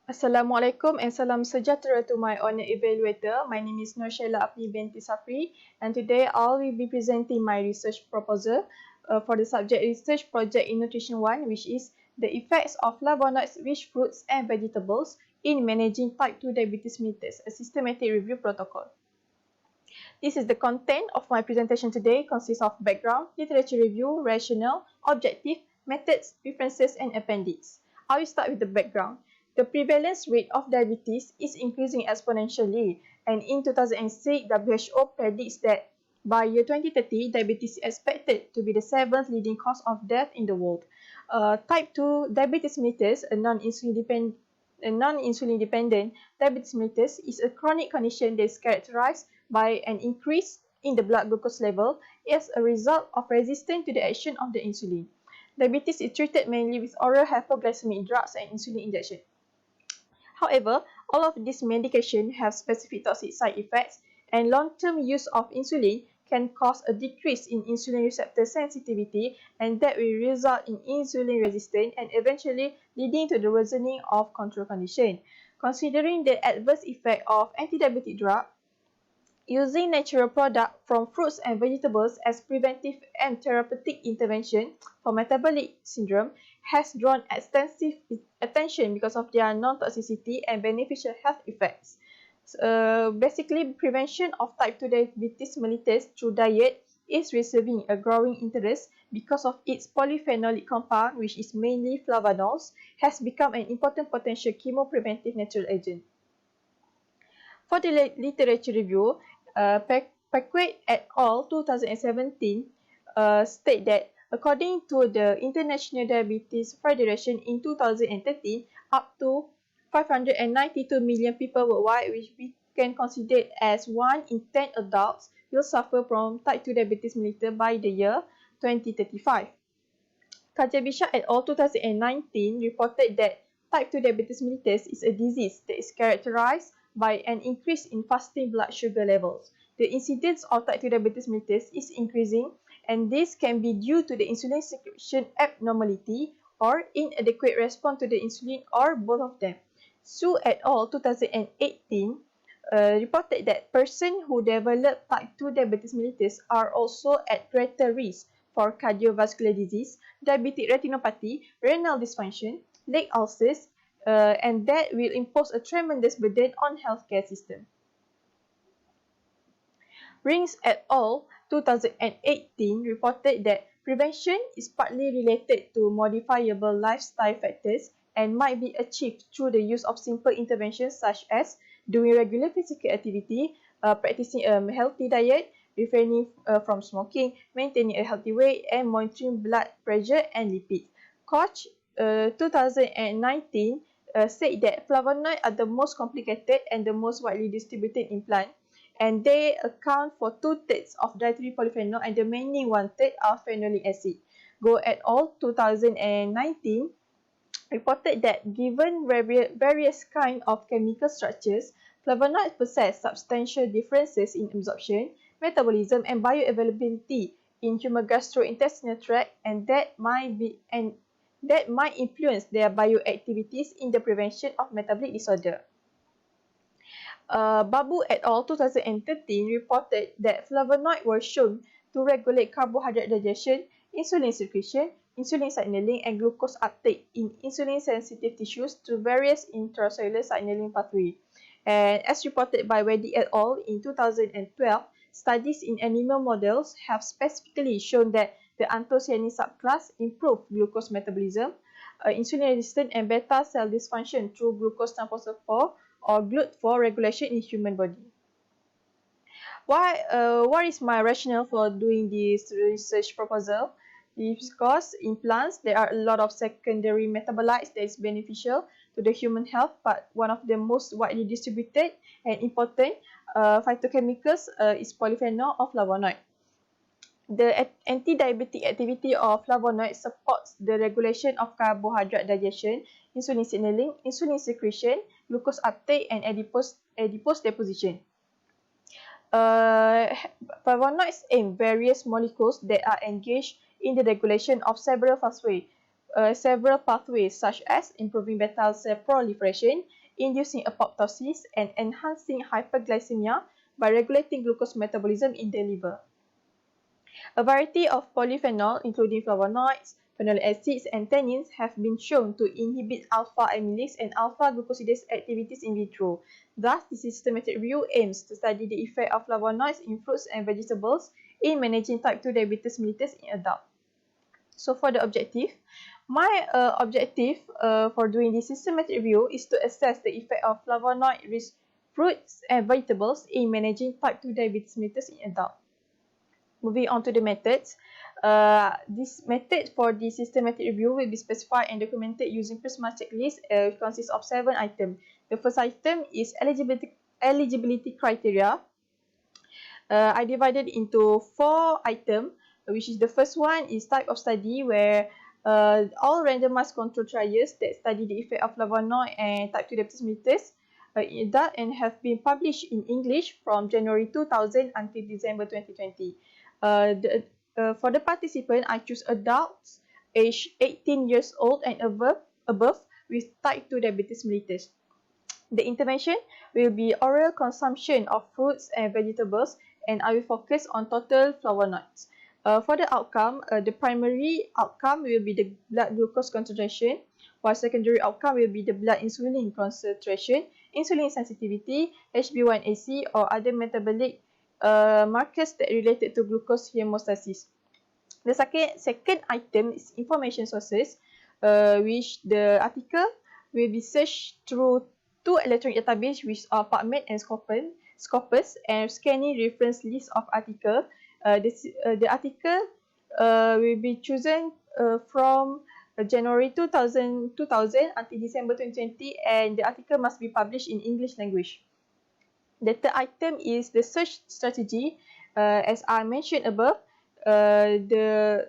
Assalamualaikum and salam sejahtera to my honoured evaluator. My name is Norshaila Apni binti Safri, and today I will be presenting my research proposal for the subject Research Project in Nutrition 1, which is the effects of flavonoids-rich fruits and vegetables in managing type 2 diabetes mellitus, a systematic review protocol. This is the content of my presentation today, consists of background, literature review, rationale, objective, methods, references, and appendix. I will start with the background. The prevalence rate of diabetes is increasing exponentially, and in 2006, WHO predicts that by year 2030, diabetes is expected to be the 7th leading cause of death in the world. Type 2 diabetes mellitus, a non-insulin dependent diabetes mellitus, is a chronic condition that is characterized by an increase in the blood glucose level as a result of resistance to the action of the insulin. Diabetes is treated mainly with oral hypoglycemic drugs and insulin injection. However, all of these medications have specific toxic side effects, and long-term use of insulin can cause a decrease in insulin receptor sensitivity, and that will result in insulin resistance and eventually leading to the worsening of control condition. Considering the adverse effect of anti-diabetic drug, using natural products from fruits and vegetables as preventive and therapeutic intervention for metabolic syndrome has drawn extensive attention because of their non-toxicity and beneficial health effects. Basically, prevention of type 2 diabetes mellitus through diet is receiving a growing interest because of its polyphenolic compound, which is mainly flavonols, has become an important potential chemopreventive natural agent. For the literature review, Paquet et al. 2017 state that according to the International Diabetes Federation in 2013, up to 592 million people worldwide, which we can consider as 1 in 10 adults, will suffer from type 2 diabetes mellitus by the year 2035. Kajabisha et al. 2019 reported that type 2 diabetes mellitus is a disease that is characterized by an increase in fasting blood sugar levels. The incidence of type 2 diabetes mellitus is increasing, and this can be due to the insulin secretion abnormality or inadequate response to the insulin, or both of them. Su et al. 2018 reported that persons who develop type 2 diabetes mellitus are also at greater risk for cardiovascular disease, diabetic retinopathy, renal dysfunction, leg ulcers, and that will impose a tremendous burden on healthcare system. Rings et al. 2018 reported that prevention is partly related to modifiable lifestyle factors and might be achieved through the use of simple interventions such as doing regular physical activity, practicing a healthy diet, refraining from smoking, maintaining a healthy weight, and monitoring blood pressure and lipids. Koch 2019 said that flavonoids are the most complicated and the most widely distributed in plant, and they account for 2/3 of dietary polyphenol and the remaining 1/3 are phenolic acid. Go et al. 2019 reported that given various kinds of chemical structures, flavonoids possess substantial differences in absorption, metabolism, and bioavailability in human gastrointestinal tract, and that might influence their bioactivities in the prevention of metabolic disorder. Babu et al. 2013 reported that flavonoids were shown to regulate carbohydrate digestion, insulin secretion, insulin signaling, and glucose uptake in insulin-sensitive tissues through various intracellular signaling pathways. And as reported by Wedi et al. In 2012, studies in animal models have specifically shown that the anthocyanin subclass improved glucose metabolism, insulin resistance, and beta cell dysfunction through glucose transphosphorase or GLUT4 regulation in human body. What is my rationale for doing this research proposal? Because in plants, there are a lot of secondary metabolites that is beneficial to the human health, but one of the most widely distributed and important phytochemicals is polyphenol or flavonoid. The anti-diabetic activity of flavonoid supports the regulation of carbohydrate digestion, insulin signaling, insulin secretion, glucose uptake, and adipose deposition. Flavonoids aim various molecules that are engaged in the regulation of several pathways such as improving beta cell proliferation, inducing apoptosis and enhancing hyperglycemia by regulating glucose metabolism in the liver. A variety of polyphenol, including flavonoids, phenolic acids, and tannins, have been shown to inhibit alpha amylase and alpha glucosidase activities in vitro. Thus, the systematic review aims to study the effect of flavonoids in fruits and vegetables in managing type 2 diabetes mellitus in adults. So, for the objective, my objective for doing this systematic review is to assess the effect of flavonoid-rich fruits and vegetables in managing type 2 diabetes mellitus in adults. Moving on to the methods. This method for the systematic review will be specified and documented using Prisma checklist, which consists of 7 items. The first item is eligibility criteria. I divided into 4 items, which is the first one is type of study, where all randomized control trials that study the effect of flavonoid and type 2 diabetes mellitus in adult and have been published in English from January 2000 until December 2020. For the participant, I choose adults aged 18 years old and above with type 2 diabetes mellitus. The intervention will be oral consumption of fruits and vegetables, and I will focus on total flavonoids. For the outcome, the primary outcome will be the blood glucose concentration, while secondary outcome will be the blood insulin concentration, insulin sensitivity, HbA1c, or other metabolic markers that related to glucose homeostasis. The second item is information sources, which the article will be searched through 2 electronic databases, which are PubMed and Scopus, and scanning reference list of article. The article will be chosen from January 2000 until December 2020, and the article must be published in English language. The third item is the search strategy. As I mentioned above, the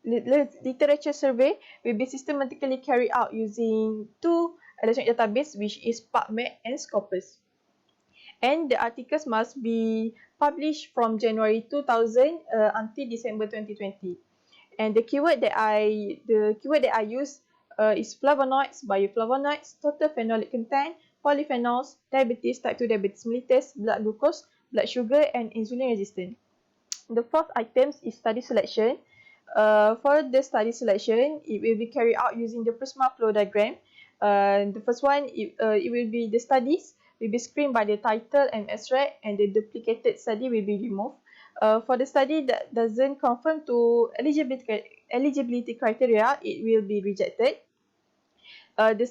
literature survey will be systematically carried out using 2 electronic databases, which is PubMed and Scopus. And the articles must be published from January 2000 until December 2020. And the keyword that I use is flavonoids, bioflavonoids, total phenolic content, polyphenols, diabetes, type 2 diabetes mellitus, blood glucose, blood sugar, and insulin resistance. The fourth item is study selection. For the study selection, it will be carried out using the Prisma flow diagram. The first one, it will be the studies will be screened by the title and abstract, and the duplicated study will be removed. For the study that doesn't conform to eligibility criteria, it will be rejected. The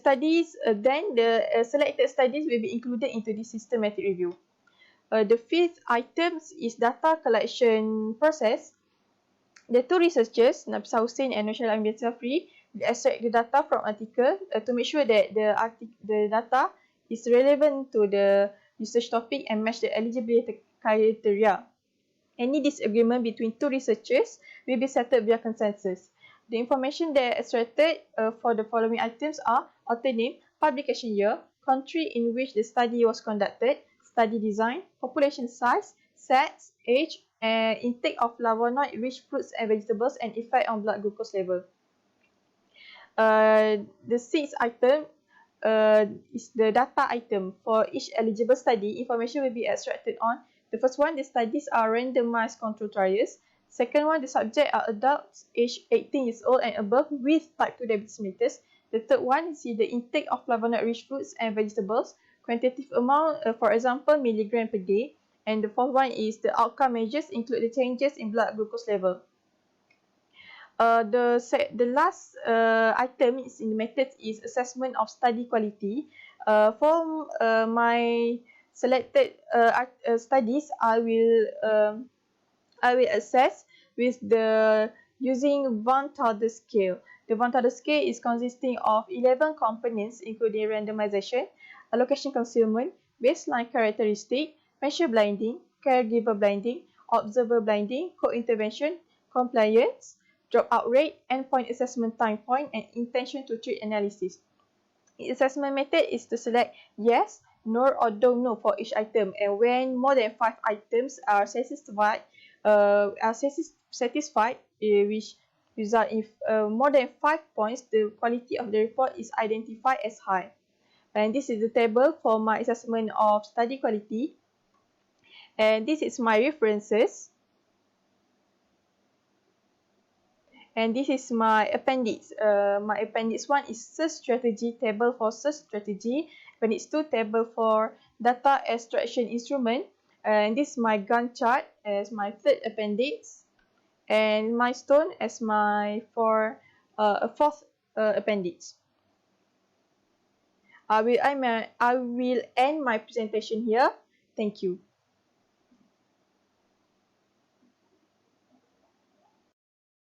selected studies will be included into the systematic review. The fifth item is data collection process. The 2 researchers, Nafisa Hussain and Noshal Amin Safri, will extract the data from article to make sure that the data is relevant to the research topic and match the eligibility criteria. Any disagreement between 2 researchers will be settled via consensus. The information that extracted for the following items are author name, publication year, country in which the study was conducted, study design, population size, sex, age, and intake of flavonoid-rich fruits and vegetables, and effect on blood glucose level. The 6th item is the data item. For each eligible study, information will be extracted on. The first one, the studies are randomized control trials. Second one, the subject are adults aged 18 years old and above with type 2 diabetes mellitus. The third one is the intake of flavonoid-rich fruits and vegetables, quantitative amount, for example, milligram per day. And the fourth one is the outcome measures include the changes in blood glucose level. The last item is in the methods is assessment of study quality. For my selected studies, I will assess with the using Van Tarder scale. The Van Tarder scale is consisting of 11 components, including randomization, allocation concealment, baseline characteristic, measure blinding, caregiver blinding, observer blinding, co-intervention, compliance, dropout rate, endpoint assessment time point, and intention to treat analysis. The assessment method is to select yes, no, or don't know for each item, and when more than 5 items are satisfied, which result in more than 5 points, the quality of the report is identified as high. And this is the table for my assessment of study quality. And this is my references. And this is my appendix. My appendix 1 is search strategy, table for search strategy. Appendix 2, table for data extraction instrument. And this is my Gantt chart as my third appendix. And milestone as my fourth appendix. I will end my presentation here. Thank you.